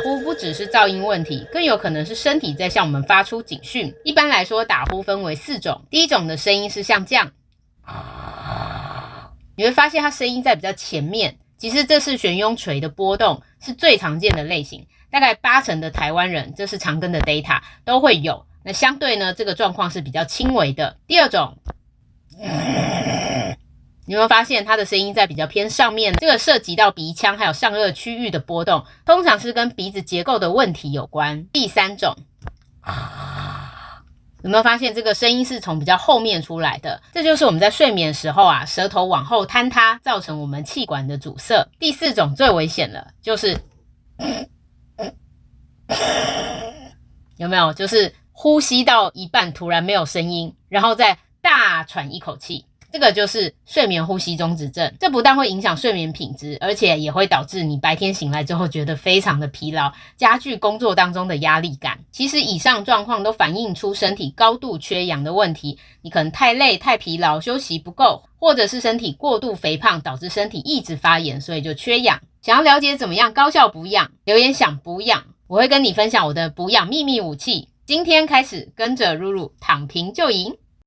呼不只是噪音问题，更有可能是身体在向我们发出警讯。一般来说，打呼分为4种。第一种的声音是像这样，你会发现它声音在比较前面，其实这是悬雍垂的波动，是最常见的类型，大概80%的台湾人，这是常跟的 data 都会有。那相对呢，这个状况是比较轻微的。第二种，你有没有发现它的声音在比较偏上面？这个涉及到鼻腔还有上颚区域的波动，通常是跟鼻子结构的问题有关。第三种，有没有发现这个声音是从比较后面出来的？这就是我们在睡眠时候舌头往后坍塌，造成我们气管的阻塞。第四种最危险了，就是有没有？就是呼吸到一半突然没有声音，然后再大喘一口气。这个就是睡眠呼吸中止症，这不但会影响睡眠品质，而且也会导致你白天醒来之后觉得非常的疲劳，加剧工作当中的压力感。其实以上状况都反映出身体高度缺氧的问题，你可能太累、太疲劳、休息不够，或者是身体过度肥胖导致身体一直发炎，所以就缺氧。想要了解怎么样高效补氧，留言想补氧，我会跟你分享我的补氧秘密武器。今天开始跟着露露躺平就赢。